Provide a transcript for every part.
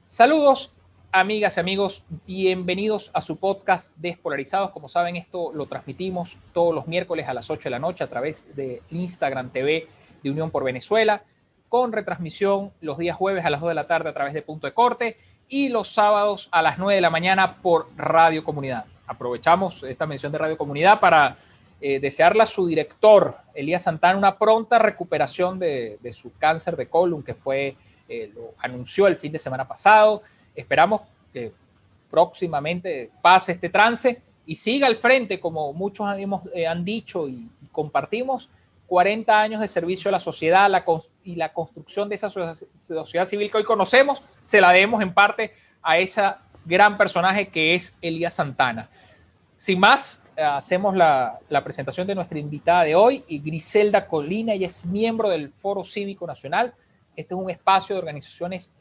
Saludos, amigas y amigos, bienvenidos a su podcast Despolarizados. Como saben, esto lo transmitimos todos los miércoles a las 8 de la noche a través de Instagram TV de Unión por Venezuela, con retransmisión los días jueves a las 2 de la tarde a través de Punto de Corte y los sábados a las 9 de la mañana por Radio Comunidad. Aprovechamos esta mención de Radio Comunidad para desearle a su director, Elías Santana, una pronta recuperación de su cáncer de colon que fue... lo anunció el fin de semana pasado. Esperamos que próximamente pase este trance y siga al frente, como muchos han dicho y compartimos, 40 años de servicio a la sociedad y la construcción de esa sociedad civil que hoy conocemos, se la debemos en parte a ese gran personaje que es Elías Santana. Sin más, hacemos la presentación de nuestra invitada de hoy, Griselda Colina. Ella es miembro del Foro Cívico Nacional. Este es un espacio de organizaciones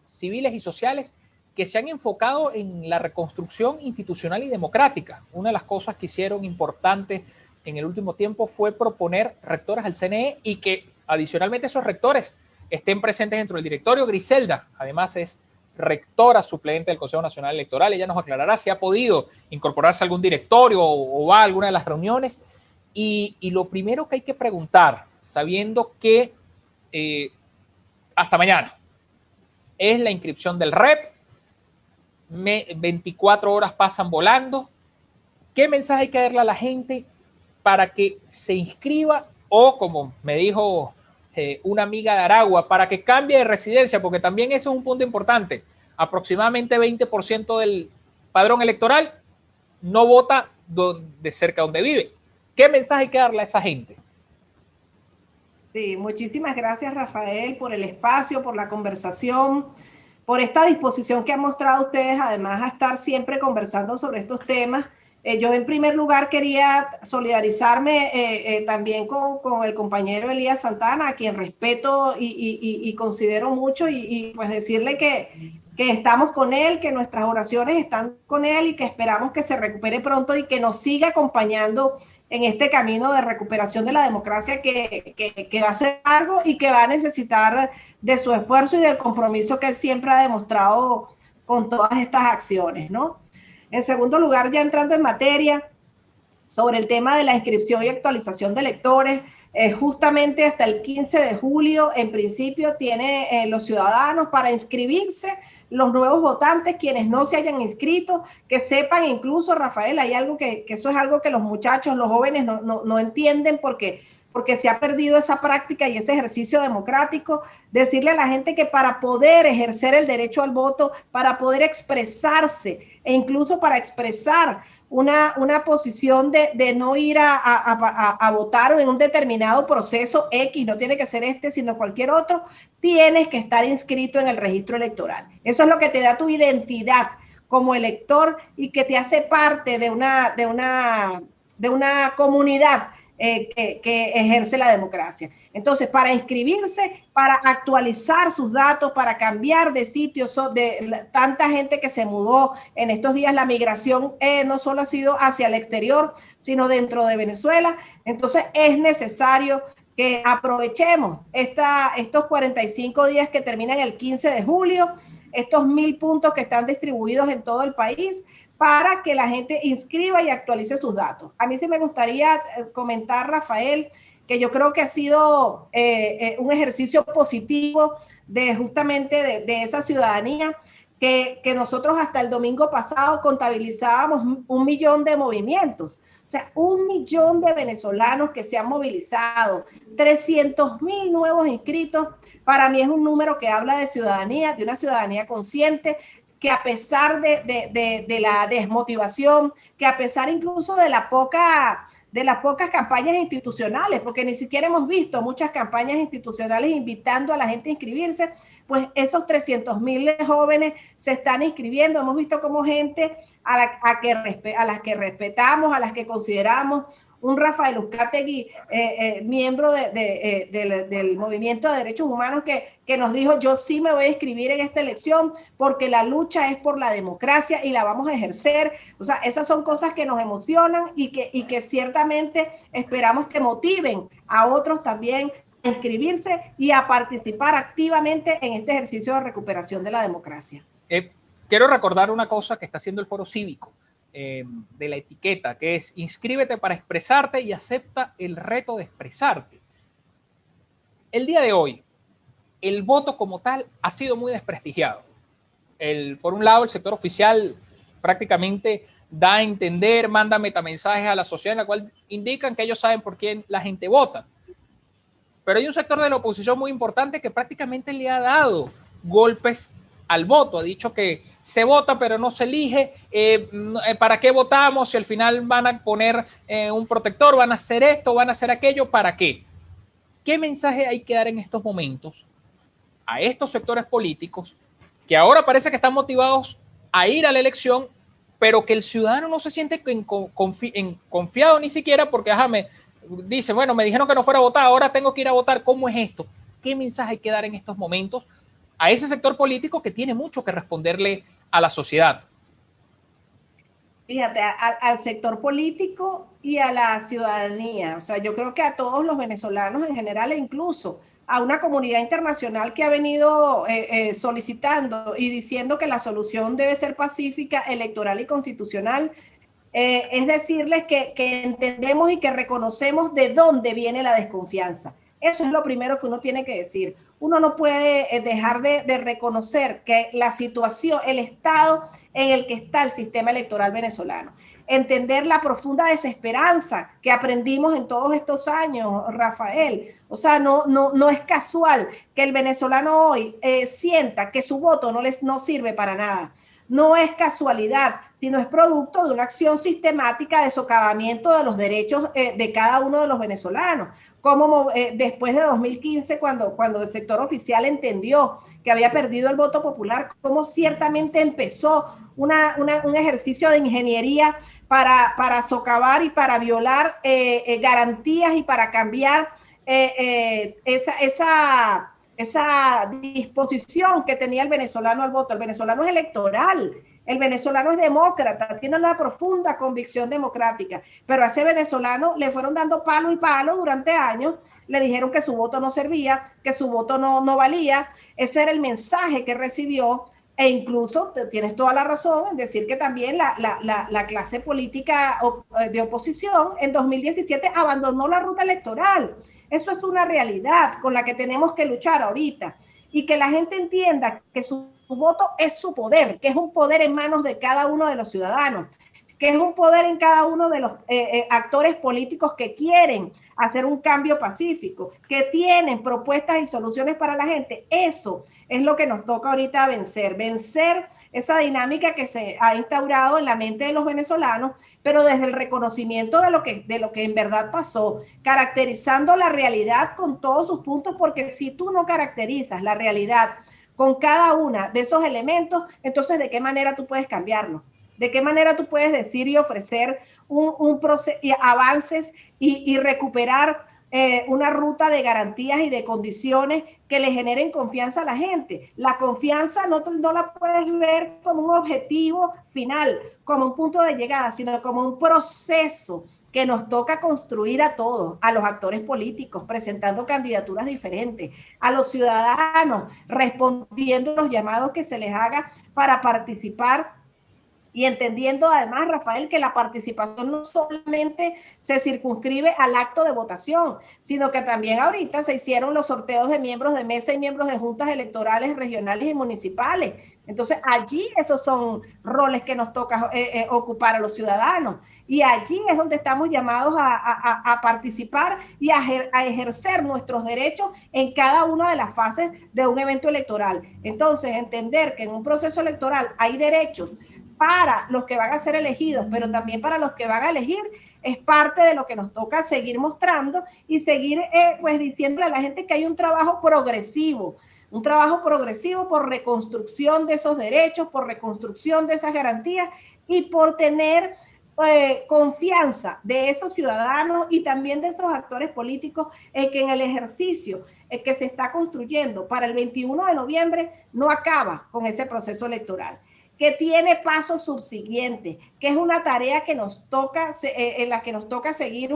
civiles y sociales que se han enfocado en la reconstrucción institucional y democrática. Una de las cosas que hicieron importantes en el último tiempo fue proponer rectores al CNE y que adicionalmente esos rectores estén presentes dentro del directorio. Griselda, además, es rectora suplente del Consejo Nacional Electoral. Ella nos aclarará si ha podido incorporarse a algún directorio o va a alguna de las reuniones. Y lo primero que hay que preguntar, sabiendo que hasta mañana es la inscripción del REP, 24 horas pasan volando. ¿Qué mensaje hay que darle a la gente para que se inscriba o, como me dijo una amiga de Aragua, para que cambie de residencia? Porque también eso es un punto importante. Aproximadamente 20% del padrón electoral no vota de cerca donde vive. ¿Qué mensaje hay que darle a esa gente? Sí, muchísimas gracias, Rafael, por el espacio, por la conversación, por esta disposición que han mostrado ustedes, además, a estar siempre conversando sobre estos temas. Yo, en primer lugar, quería solidarizarme también con el compañero Elías Santana, a quien respeto y considero mucho, y pues decirle que estamos con él, que nuestras oraciones están con él y que esperamos que se recupere pronto y que nos siga acompañando en este camino de recuperación de la democracia que va a ser largo y que va a necesitar de su esfuerzo y del compromiso que él siempre ha demostrado con todas estas acciones, ¿no? En segundo lugar, ya entrando en materia, sobre el tema de la inscripción y actualización de electores, justamente hasta el 15 de julio, en principio, tiene los ciudadanos para inscribirse, los nuevos votantes, quienes no se hayan inscrito, que sepan. Incluso, Rafael, hay algo que eso es algo que los muchachos, los jóvenes no entienden porque se ha perdido esa práctica y ese ejercicio democrático. Decirle a la gente que para poder ejercer el derecho al voto, para poder expresarse e incluso para expresar una posición de no ir a votar en un determinado proceso X, no tiene que ser este, sino cualquier otro, tienes que estar inscrito en el registro electoral. Eso es lo que te da tu identidad como elector y que te hace parte de una comunidad que ejerce la democracia. Entonces, para inscribirse, para actualizar sus datos, para cambiar de sitio, de tanta gente que se mudó en estos días, la migración no solo ha sido hacia el exterior, sino dentro de Venezuela. Entonces, es necesario que aprovechemos estos 45 días que terminan el 15 de julio, estos 1000 puntos que están distribuidos en todo el país, para que la gente inscriba y actualice sus datos. A mí sí me gustaría comentar, Rafael, que yo creo que ha sido un ejercicio positivo justamente de esa ciudadanía, que nosotros hasta el domingo pasado contabilizábamos 1 millón de movimientos. O sea, 1 millón de venezolanos que se han movilizado, 300,000 nuevos inscritos. Para mí es un número que habla de ciudadanía, de una ciudadanía consciente, que a pesar de la desmotivación, que a pesar incluso de las pocas campañas institucionales, porque ni siquiera hemos visto muchas campañas institucionales invitando a la gente a inscribirse, pues esos 300,000 jóvenes se están inscribiendo. Hemos visto como gente a las que respetamos, a las que consideramos, un Rafael Uzcategui, miembro del Movimiento de Derechos Humanos, que nos dijo: yo sí me voy a inscribir en esta elección porque la lucha es por la democracia y la vamos a ejercer. O sea, esas son cosas que nos emocionan y que ciertamente esperamos que motiven a otros también inscribirse y a participar activamente en este ejercicio de recuperación de la democracia. Quiero recordar una cosa que está haciendo el Foro Cívico de la etiqueta, que es: inscríbete para expresarte y acepta el reto de expresarte. El día de hoy, el voto como tal ha sido muy desprestigiado. Por un lado, el sector oficial prácticamente da a entender, manda metamensajes a la sociedad en la cual indican que ellos saben por quién la gente vota. Pero hay un sector de la oposición muy importante que prácticamente le ha dado golpes al voto. Ha dicho que se vota pero no se elige. ¿Para qué votamos si al final van a poner un protector, van a hacer esto, van a hacer aquello? ¿Para qué? ¿Qué mensaje hay que dar en estos momentos a estos sectores políticos que ahora parece que están motivados a ir a la elección, pero que el ciudadano no se siente confiado ni siquiera porque dice, bueno, me dijeron que no fuera a votar, ahora tengo que ir a votar? ¿Cómo es esto? ¿Qué mensaje hay que dar en estos momentos a ese sector político que tiene mucho que responderle a la sociedad? Fíjate, al sector político y a la ciudadanía. O sea, yo creo que a todos los venezolanos en general e incluso a una comunidad internacional que ha venido solicitando y diciendo que la solución debe ser pacífica, electoral y constitucional, es decirles que entendemos y que reconocemos de dónde viene la desconfianza. Eso es lo primero que uno tiene que decir. Uno no puede dejar de reconocer que la situación, el estado en el que está el sistema electoral venezolano, entender la profunda desesperanza que aprendimos en todos estos años, Rafael. O sea, no es casual que el venezolano hoy sienta que su voto no sirve para nada. No es casualidad, sino es producto de una acción sistemática de socavamiento de los derechos de cada uno de los venezolanos. Como después de 2015, cuando el sector oficial entendió que había perdido el voto popular, cómo ciertamente empezó un ejercicio de ingeniería para socavar y para violar garantías y para cambiar esa disposición que tenía el venezolano al voto. El venezolano es electoral, el venezolano es demócrata, tiene una profunda convicción democrática, pero a ese venezolano le fueron dando palo y palo durante años, le dijeron que su voto no servía, que su voto no valía. Ese era el mensaje que recibió, e incluso tienes toda la razón en decir que también la clase política de oposición en 2017 abandonó la ruta electoral. Eso es una realidad con la que tenemos que luchar ahorita, y que la gente entienda que su voto es su poder, que es un poder en manos de cada uno de los ciudadanos, que es un poder en cada uno de los actores políticos que quieren hacer un cambio pacífico, que tienen propuestas y soluciones para la gente. Eso es lo que nos toca ahorita vencer esa dinámica que se ha instaurado en la mente de los venezolanos, pero desde el reconocimiento de lo que en verdad pasó, caracterizando la realidad con todos sus puntos, porque si tú no caracterizas la realidad con cada uno de esos elementos, entonces ¿de qué manera tú puedes cambiarlo? ¿De qué manera tú puedes decir y ofrecer un proceso, avances y recuperar una ruta de garantías y de condiciones que le generen confianza a la gente? La confianza no la puedes ver como un objetivo final, como un punto de llegada, sino como un proceso que nos toca construir a todos, a los actores políticos, presentando candidaturas diferentes, a los ciudadanos, respondiendo a los llamados que se les haga para participar. Y entendiendo además, Rafael, que la participación no solamente se circunscribe al acto de votación, sino que también ahorita se hicieron los sorteos de miembros de mesa y miembros de juntas electorales regionales y municipales. Entonces allí esos son roles que nos toca ocupar a los ciudadanos, y allí es donde estamos llamados a participar y a ejercer nuestros derechos en cada una de las fases de un evento electoral. Entonces, entender que en un proceso electoral hay derechos para los que van a ser elegidos, pero también para los que van a elegir, es parte de lo que nos toca seguir mostrando y seguir pues diciéndole a la gente que hay un trabajo progresivo por reconstrucción de esos derechos, por reconstrucción de esas garantías y por tener confianza de esos ciudadanos y también de esos actores políticos en que en el ejercicio que se está construyendo para el 21 de noviembre no acaba con ese proceso electoral. que tiene pasos subsiguientes, que es una tarea que nos toca, en la que nos toca seguir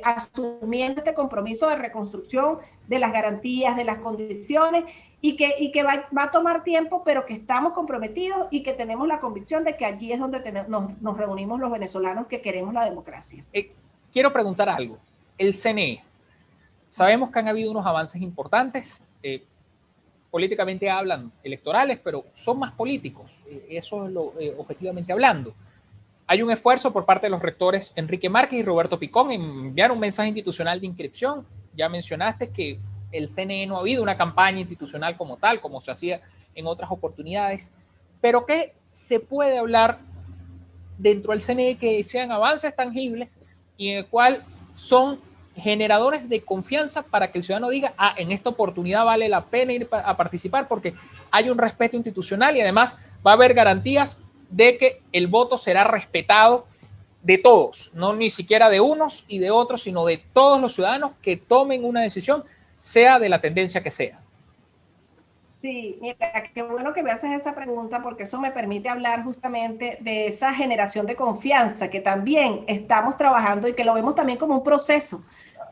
asumiendo este compromiso de reconstrucción de las garantías, de las condiciones, y que va a tomar tiempo, pero que estamos comprometidos y que tenemos la convicción de que allí es donde nos reunimos los venezolanos que queremos la democracia. Quiero preguntar algo. El CNE, sabemos que han habido unos avances importantes, políticamente hablan electorales, pero son más políticos, eso es lo objetivamente hablando. Hay un esfuerzo por parte de los rectores Enrique Márquez y Roberto Picón en enviar un mensaje institucional de inscripción. Ya mencionaste que el CNE no ha habido una campaña institucional como tal, como se hacía en otras oportunidades, pero ¿qué se puede hablar dentro del CNE que sean avances tangibles y en el cual son generadores de confianza para que el ciudadano diga, en esta oportunidad vale la pena ir a participar porque hay un respeto institucional y además va a haber garantías de que el voto será respetado de todos, no ni siquiera de unos y de otros, sino de todos los ciudadanos que tomen una decisión, sea de la tendencia que sea? Sí, mira, qué bueno que me haces esta pregunta porque eso me permite hablar justamente de esa generación de confianza que también estamos trabajando y que lo vemos también como un proceso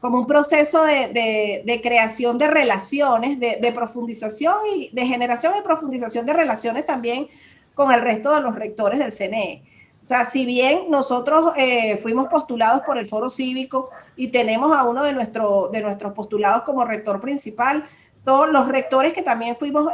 de creación de relaciones, de profundización y de generación y profundización de relaciones también con el resto de los rectores del CNE. O sea, si bien nosotros fuimos postulados por el Foro Cívico y tenemos a uno de nuestros postulados como rector principal, todos los rectores que también fuimos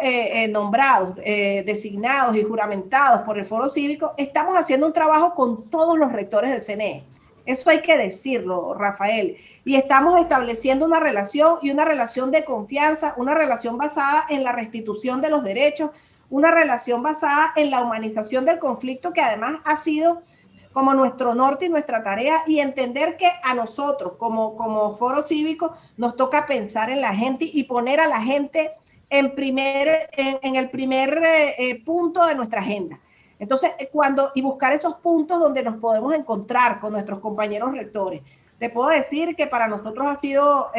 nombrados, designados y juramentados por el Foro Cívico, estamos haciendo un trabajo con todos los rectores del CNE. Eso hay que decirlo, Rafael. Y estamos estableciendo una relación de confianza, una relación basada en la restitución de los derechos, una relación basada en la humanización del conflicto, que además ha sido como nuestro norte y nuestra tarea, y entender que a nosotros como Foro Cívico nos toca pensar en la gente y poner a la gente en el primer punto de nuestra agenda. Entonces, y buscar esos puntos donde nos podemos encontrar con nuestros compañeros rectores. Te puedo decir que para nosotros ha sido,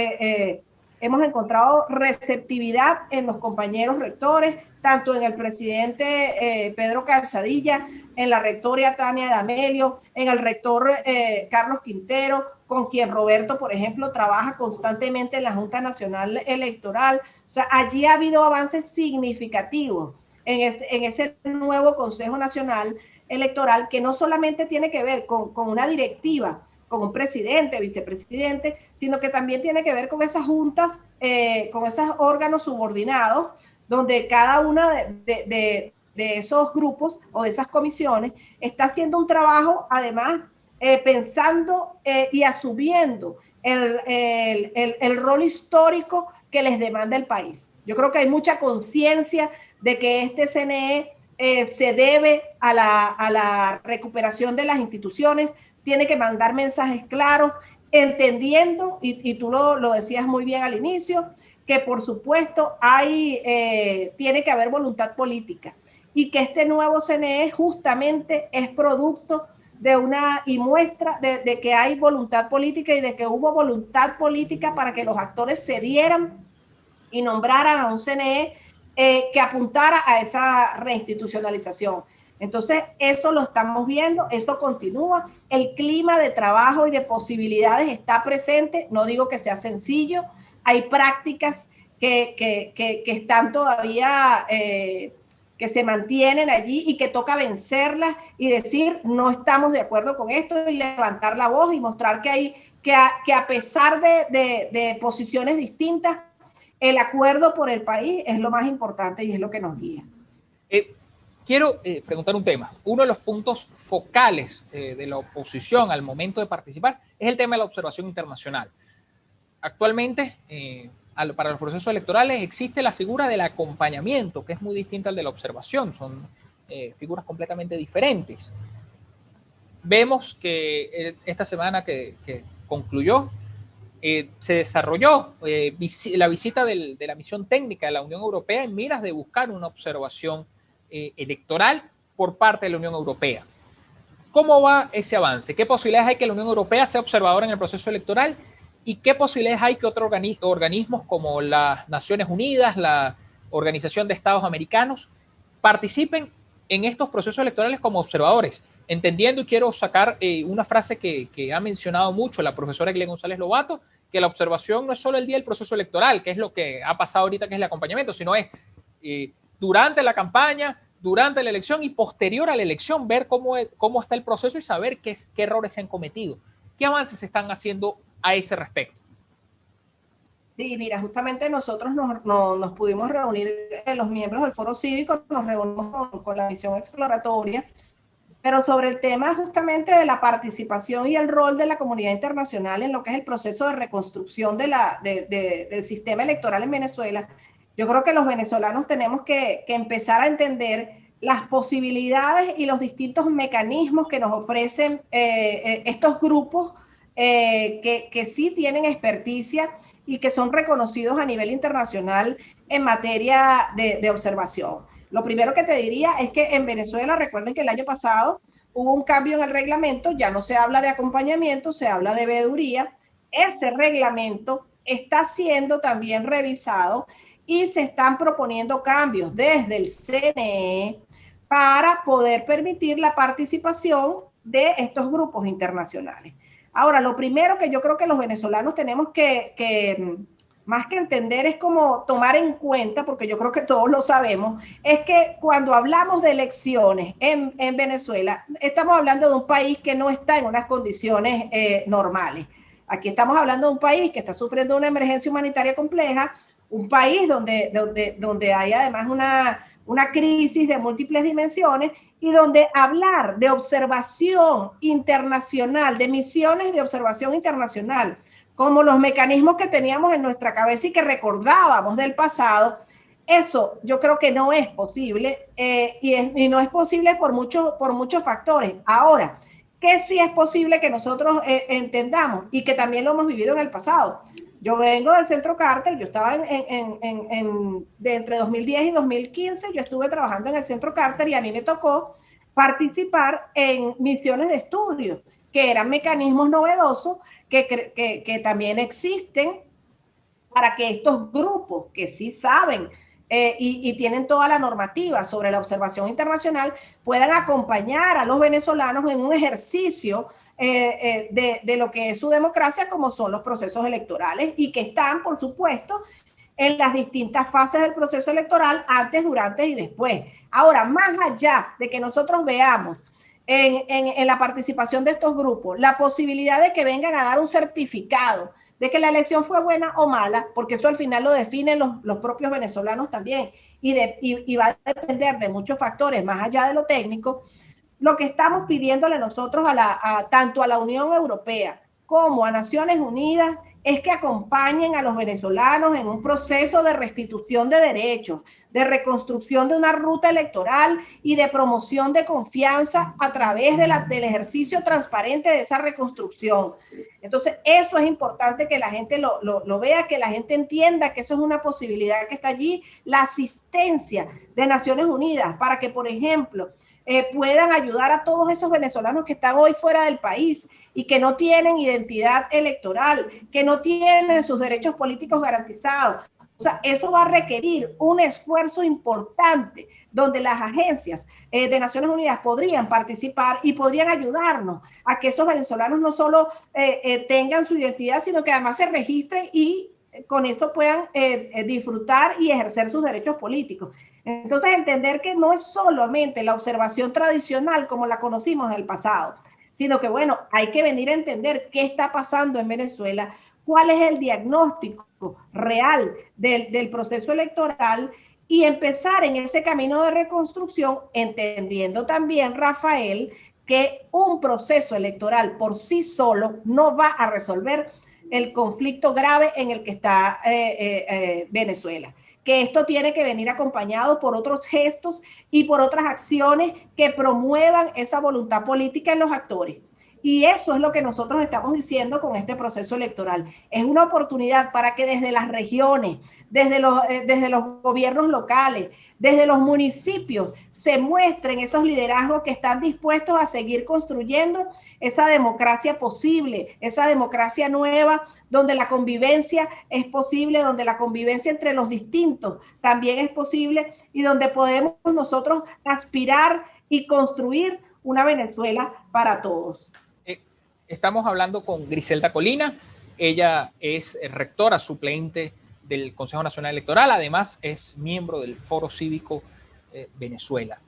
hemos encontrado receptividad en los compañeros rectores, tanto en el presidente Pedro Calzadilla, en la rectora Tania D'Amelio, en el rector Carlos Quintero, con quien Roberto, por ejemplo, trabaja constantemente en la Junta Nacional Electoral. O sea, allí ha habido avances significativos en ese nuevo Consejo Nacional Electoral, que no solamente tiene que ver con una directiva, con un presidente, vicepresidente, sino que también tiene que ver con esas juntas, con esos órganos subordinados, donde cada uno de esos grupos o de esas comisiones está haciendo un trabajo, además, pensando y asumiendo el rol histórico que les demanda el país. Yo creo que hay mucha conciencia de que este CNE se debe a la recuperación de las instituciones, tiene que mandar mensajes claros, entendiendo, y tú lo decías muy bien al inicio, que por supuesto tiene que haber voluntad política y que este nuevo CNE justamente es producto y muestra de que hay voluntad política y de que hubo voluntad política para que los actores se dieran y nombraran a un CNE que apuntara a esa reinstitucionalización. Entonces, eso lo estamos viendo, eso continúa, el clima de trabajo y de posibilidades está presente, no digo que sea sencillo, hay prácticas que están todavía, que se mantienen allí y que toca vencerlas y decir, no estamos de acuerdo con esto, y levantar la voz y mostrar que a pesar de posiciones distintas, el acuerdo por el país es lo más importante y es lo que nos guía. Quiero preguntar un tema. Uno de los puntos focales de la oposición al momento de participar es el tema de la observación internacional. Actualmente, para los procesos electorales existe la figura del acompañamiento, que es muy distinta al de la observación. Son figuras completamente diferentes. Vemos que esta semana que concluyó, se desarrolló la visita de la misión técnica de la Unión Europea en miras de buscar una observación electoral por parte de la Unión Europea. ¿Cómo va ese avance? ¿Qué posibilidades hay que la Unión Europea sea observadora en el proceso electoral? ¿Y qué posibilidades hay que otros organismos como las Naciones Unidas, la Organización de Estados Americanos, participen en estos procesos electorales como observadores, entendiendo, y quiero sacar una frase que ha mencionado mucho la profesora Glen González Lobato, que la observación no es solo el día del proceso electoral, que es lo que ha pasado ahorita, que es el acompañamiento, sino es durante la campaña, durante la elección y posterior a la elección, ver cómo está el proceso y saber qué errores se han cometido, qué avances se están haciendo a ese respecto. Sí, mira, justamente nosotros nos pudimos reunir, los miembros del Foro Cívico, nos reunimos con la misión exploratoria, pero sobre el tema justamente de la participación y el rol de la comunidad internacional en lo que es el proceso de reconstrucción del sistema electoral en Venezuela, yo creo que los venezolanos tenemos que empezar a entender las posibilidades y los distintos mecanismos que nos ofrecen estos grupos que sí tienen experticia y que son reconocidos a nivel internacional en materia de observación. Lo primero que te diría es que en Venezuela, recuerden que el año pasado hubo un cambio en el reglamento, ya no se habla de acompañamiento, se habla de veeduría. Ese reglamento está siendo también revisado y se están proponiendo cambios desde el CNE para poder permitir la participación de estos grupos internacionales. Ahora, lo primero que yo creo que los venezolanos tenemos que más que entender, es como tomar en cuenta, porque yo creo que todos lo sabemos, es que cuando hablamos de elecciones en Venezuela, estamos hablando de un país que no está en unas condiciones normales. Aquí estamos hablando de un país que está sufriendo una emergencia humanitaria compleja, un país donde hay además una crisis de múltiples dimensiones y donde hablar de observación internacional, de misiones de observación internacional, como los mecanismos que teníamos en nuestra cabeza y que recordábamos del pasado, eso yo creo que no es posible y no es posible por muchos factores. Ahora, ¿qué sí es posible que nosotros entendamos y que también lo hemos vivido en el pasado? Yo vengo del Centro Carter, yo estaba de entre 2010 y 2015, yo estuve trabajando en el Centro Carter y a mí me tocó participar en misiones de estudio, que eran mecanismos novedosos que también existen para que estos grupos que sí saben y tienen toda la normativa sobre la observación internacional puedan acompañar a los venezolanos en un ejercicio de lo que es su democracia, como son los procesos electorales, y que están, por supuesto, en las distintas fases del proceso electoral, antes, durante y después. Ahora, más allá de que nosotros veamos en la participación de estos grupos la posibilidad de que vengan a dar un certificado de que la elección fue buena o mala, porque eso al final lo definen los propios venezolanos también, y va a depender de muchos factores más allá de lo técnico. Lo que estamos pidiéndole nosotros tanto a la Unión Europea como a Naciones Unidas es que acompañen a los venezolanos en un proceso de restitución de derechos, de reconstrucción de una ruta electoral y de promoción de confianza a través del ejercicio transparente de esa reconstrucción. Entonces, eso es importante que la gente lo vea, que la gente entienda que eso es una posibilidad que está allí. La asistencia de Naciones Unidas para que, por ejemplo, puedan ayudar a todos esos venezolanos que están hoy fuera del país y que no tienen identidad electoral, que no tienen sus derechos políticos garantizados. O sea, eso va a requerir un esfuerzo importante donde las agencias de Naciones Unidas podrían participar y podrían ayudarnos a que esos venezolanos no solo tengan su identidad, sino que además se registren y con esto puedan disfrutar y ejercer sus derechos políticos. Entonces, entender que no es solamente la observación tradicional como la conocimos en el pasado, sino que, bueno, hay que venir a entender qué está pasando en Venezuela, cuál es el diagnóstico real del proceso electoral y empezar en ese camino de reconstrucción, entendiendo también, Rafael, que un proceso electoral por sí solo no va a resolver el conflicto grave en el que está Venezuela. Que esto tiene que venir acompañado por otros gestos y por otras acciones que promuevan esa voluntad política en los actores. Y eso es lo que nosotros estamos diciendo con este proceso electoral. Es una oportunidad para que desde las regiones, desde los gobiernos locales, desde los municipios, se muestren esos liderazgos que están dispuestos a seguir construyendo esa democracia posible, esa democracia nueva, donde la convivencia es posible, donde la convivencia entre los distintos también es posible y donde podemos nosotros aspirar y construir una Venezuela para todos. Estamos hablando con Griselda Colina. Ella es rectora suplente del Consejo Nacional Electoral. Además, es miembro del Foro Cívico Venezuela.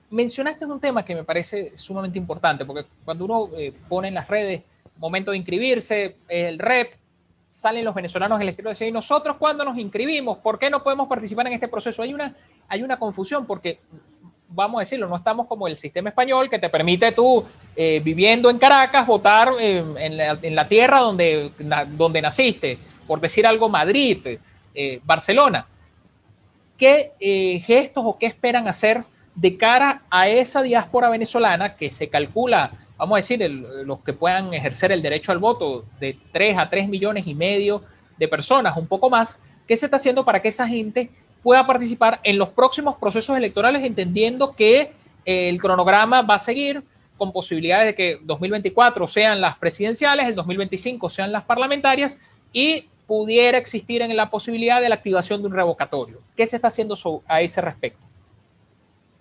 Mencionaste un tema que me parece sumamente importante, porque cuando uno pone en las redes momento de inscribirse, el REP, salen los venezolanos del exterior y dicen, ¿y nosotros cuándo nos inscribimos? ¿Por qué no podemos participar en este proceso? Hay una confusión porque, vamos a decirlo, no estamos como el sistema español que te permite tú, viviendo en Caracas, votar en la tierra donde naciste, por decir algo, Madrid, Barcelona. ¿Qué gestos o qué esperan hacer de cara a esa diáspora venezolana que se calcula, vamos a decir, los que puedan ejercer el derecho al voto, de 3 a 3 millones y medio de personas, un poco más? ¿Qué se está haciendo para que esa gente pueda participar en los próximos procesos electorales, entendiendo que el cronograma va a seguir con posibilidades de que 2024 sean las presidenciales, el 2025 sean las parlamentarias y pudiera existir en la posibilidad de la activación de un revocatorio? ¿Qué se está haciendo a ese respecto?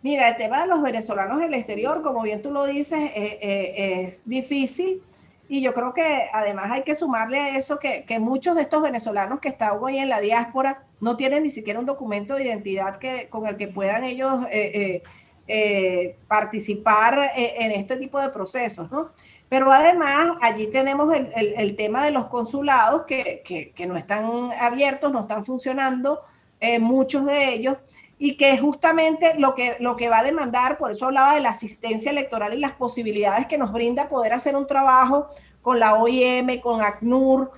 Mira, el tema de los venezolanos en el exterior, como bien tú lo dices, es difícil. Y yo creo que además hay que sumarle a eso que muchos de estos venezolanos que están hoy en la diáspora no tienen ni siquiera un documento de identidad con el que puedan ellos participar en este tipo de procesos, ¿no? Pero además allí tenemos el tema de los consulados que no están abiertos, no están funcionando, muchos de ellos, y que justamente lo que va a demandar, por eso hablaba de la asistencia electoral y las posibilidades que nos brinda poder hacer un trabajo con la OIM, con ACNUR,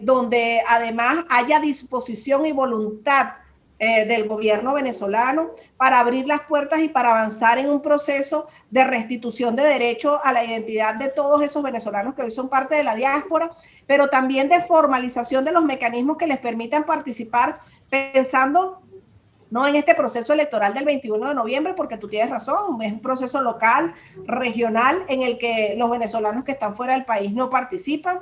donde además haya disposición y voluntad del gobierno venezolano para abrir las puertas y para avanzar en un proceso de restitución de derecho a la identidad de todos esos venezolanos que hoy son parte de la diáspora, pero también de formalización de los mecanismos que les permitan participar, pensando no en este proceso electoral del 21 de noviembre, porque tú tienes razón, es un proceso local, regional, en el que los venezolanos que están fuera del país no participan.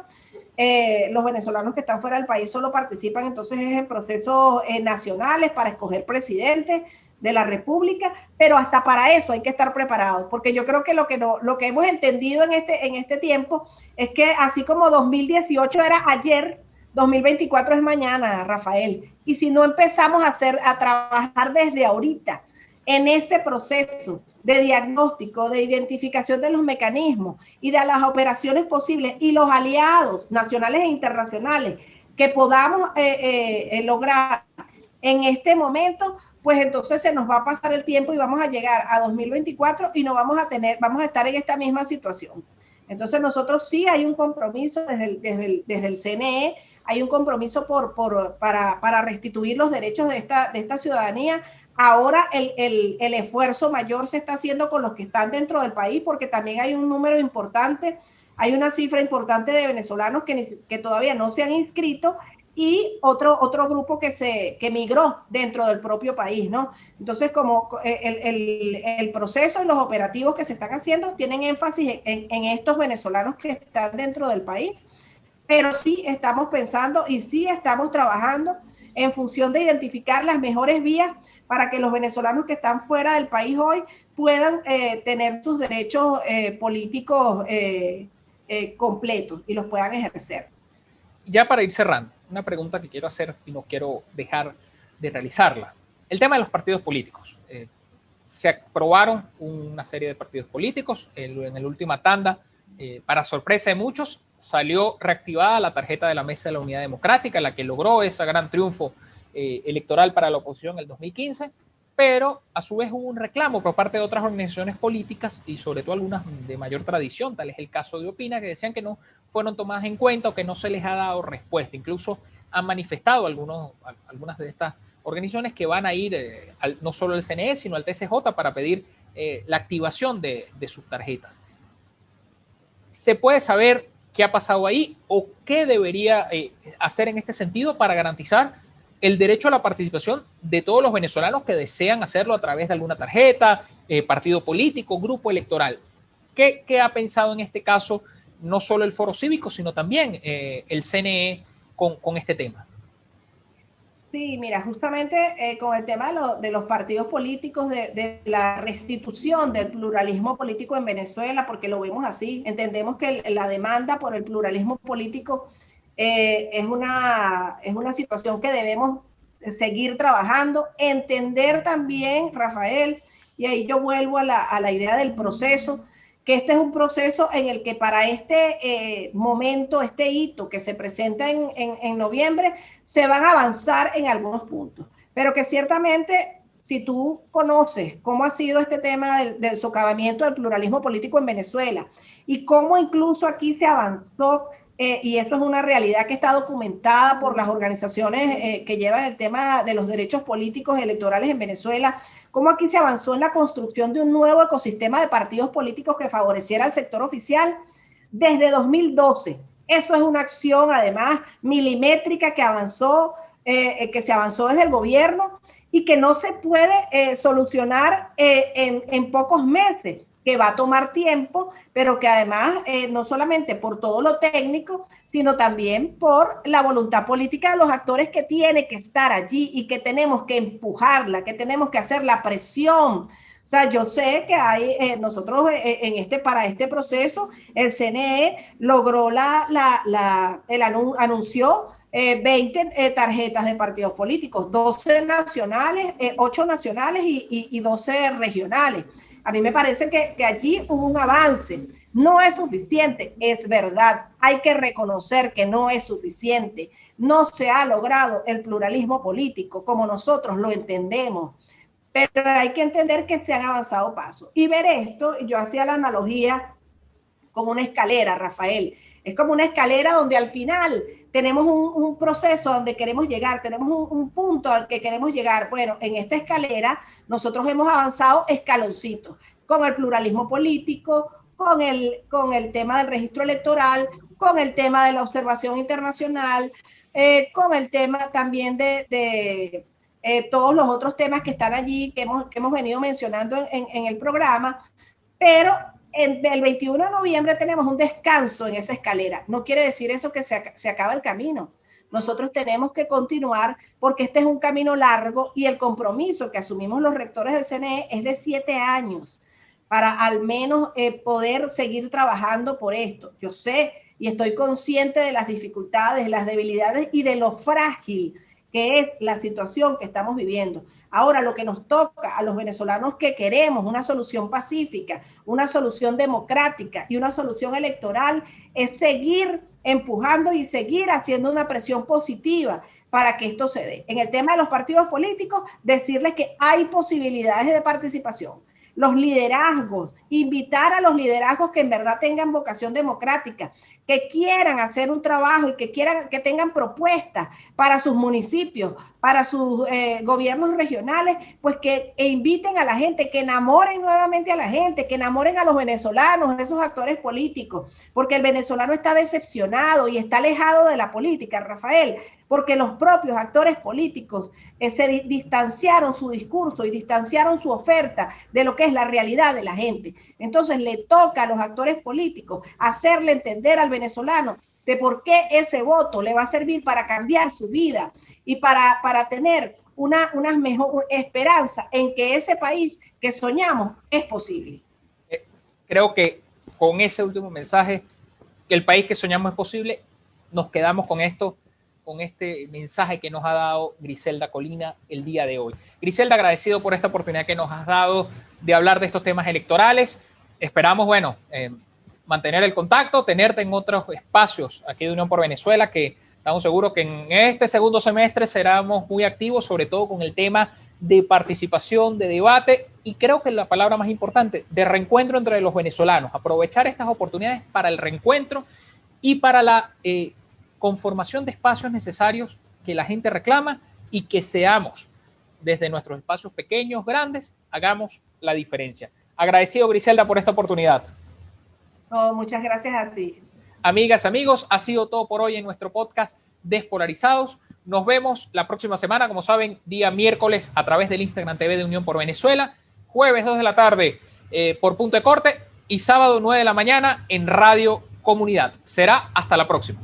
Los venezolanos que están fuera del país solo participan entonces en procesos nacionales para escoger presidente de la República, pero hasta para eso hay que estar preparados, porque yo creo que lo que hemos entendido en este tiempo es que así como 2018 era ayer, 2024 es mañana, Rafael. Y si no empezamos a trabajar desde ahorita en ese proceso de diagnóstico, de identificación de los mecanismos y de las operaciones posibles y los aliados nacionales e internacionales que podamos lograr en este momento, pues entonces se nos va a pasar el tiempo y vamos a llegar a 2024 y no vamos a estar en esta misma situación. Entonces nosotros sí hay un compromiso desde el CNE, hay un compromiso para restituir los derechos de esta ciudadanía. Ahora el esfuerzo mayor se está haciendo con los que están dentro del país, porque también hay un número importante, hay una cifra importante de venezolanos que todavía no se han inscrito y otro grupo que migró dentro del propio país, ¿no? Entonces, como el proceso y los operativos que se están haciendo tienen énfasis en estos venezolanos que están dentro del país, pero sí estamos pensando y sí estamos trabajando en función de identificar las mejores vías para que los venezolanos que están fuera del país hoy puedan tener sus derechos políticos completos y los puedan ejercer. Ya para ir cerrando, una pregunta que quiero hacer y no quiero dejar de realizarla. El tema de los partidos políticos. Se aprobaron una serie de partidos políticos en la última tanda. Para sorpresa de muchos, salió reactivada la tarjeta de la Mesa de la Unidad Democrática, la que logró ese gran triunfo electoral para la oposición en el 2015, pero a su vez hubo un reclamo por parte de otras organizaciones políticas y sobre todo algunas de mayor tradición, tal es el caso de Opina, que decían que no fueron tomadas en cuenta o que no se les ha dado respuesta. Incluso han manifestado algunas de estas organizaciones que van a ir no solo al CNE, sino al TCJ para pedir la activación de sus tarjetas. ¿Se puede saber qué ha pasado ahí o qué debería hacer en este sentido para garantizar el derecho a la participación de todos los venezolanos que desean hacerlo a través de alguna tarjeta, partido político, grupo electoral? ¿Qué ha pensado en este caso no solo el Foro Cívico, sino también el CNE con este tema? Sí, mira, justamente con el tema de los partidos políticos, de la restitución del pluralismo político en Venezuela, porque lo vemos así, entendemos que la demanda por el pluralismo político es una situación que debemos seguir trabajando, entender también, Rafael, y ahí yo vuelvo a la idea del proceso, que este es un proceso en el que para este momento, este hito que se presenta en noviembre, se van a avanzar en algunos puntos, pero que ciertamente, si tú conoces cómo ha sido este tema del socavamiento del pluralismo político en Venezuela y cómo incluso aquí se avanzó, y esto es una realidad que está documentada por las organizaciones que llevan el tema de los derechos políticos y electorales en Venezuela, cómo aquí se avanzó en la construcción de un nuevo ecosistema de partidos políticos que favoreciera al sector oficial desde 2012. Eso es una acción, además, milimétrica que que se avanzó desde el gobierno y que no se puede solucionar en pocos meses, que va a tomar tiempo, pero que además no solamente por todo lo técnico, sino también por la voluntad política de los actores que tiene que estar allí y que tenemos que empujarla, que tenemos que hacer la presión. O sea, yo sé que hay, nosotros para este proceso, el CNE logró anunció 20 tarjetas de partidos políticos, 12 nacionales, 8 nacionales y 12 regionales. A mí me parece que allí hubo un avance. No es suficiente, es verdad. Hay que reconocer que no es suficiente. No se ha logrado el pluralismo político como nosotros lo entendemos. Pero hay que entender que se han avanzado pasos. Y ver esto, yo hacía la analogía como una escalera, Rafael. Es como una escalera donde al final tenemos un proceso donde queremos llegar, tenemos un punto al que queremos llegar. Bueno, en esta escalera nosotros hemos avanzado escaloncitos, con el pluralismo político, con el tema del registro electoral, con el tema de la observación internacional, con el tema también de todos los otros temas que están allí, que hemos venido mencionando en el programa, pero el 21 de noviembre tenemos un descanso en esa escalera. No quiere decir eso que se acaba el camino. Nosotros tenemos que continuar porque este es un camino largo y el compromiso que asumimos los rectores del CNE es de 7 años para al menos poder seguir trabajando por esto. Yo sé y estoy consciente de las dificultades, de las debilidades y de lo frágil que es la situación que estamos viviendo. Ahora, lo que nos toca a los venezolanos que queremos una solución pacífica, una solución democrática y una solución electoral es seguir empujando y seguir haciendo una presión positiva para que esto se dé. En el tema de los partidos políticos, decirles que hay posibilidades de participación. Los liderazgos, invitar a los liderazgos que en verdad tengan vocación democrática, que quieran hacer un trabajo y que tengan propuestas para sus municipios, para sus gobiernos regionales, pues que inviten a la gente, que enamoren nuevamente a la gente, que enamoren a los venezolanos, a esos actores políticos, porque el venezolano está decepcionado y está alejado de la política, Rafael, porque los propios actores políticos se distanciaron su discurso y distanciaron su oferta de lo que es la realidad de la gente. Entonces le toca a los actores políticos hacerle entender al venezolano de por qué ese voto le va a servir para cambiar su vida y para tener una mejor esperanza en que ese país que soñamos es posible. Creo que con ese último mensaje, que el país que soñamos es posible, nos quedamos con esto, con este mensaje que nos ha dado Griselda Colina el día de hoy. Griselda, agradecido por esta oportunidad que nos has dado de hablar de estos temas electorales. Esperamos, bueno, mantener el contacto, tenerte en otros espacios aquí de Unión por Venezuela, que estamos seguros que en este segundo semestre seremos muy activos, sobre todo con el tema de participación, de debate y creo que la palabra más importante, de reencuentro entre los venezolanos, aprovechar estas oportunidades para el reencuentro y para la conformación de espacios necesarios que la gente reclama y que seamos, desde nuestros espacios pequeños, grandes, hagamos la diferencia. Agradecido, Griselda, por esta oportunidad. Oh, muchas gracias a ti. Amigas, amigos, ha sido todo por hoy en nuestro podcast Despolarizados. Nos vemos la próxima semana, como saben, día miércoles a través del Instagram TV de Unión por Venezuela, jueves 2 de la tarde por Punto de Corte y sábado 9 de la mañana en Radio Comunidad. Será hasta la próxima.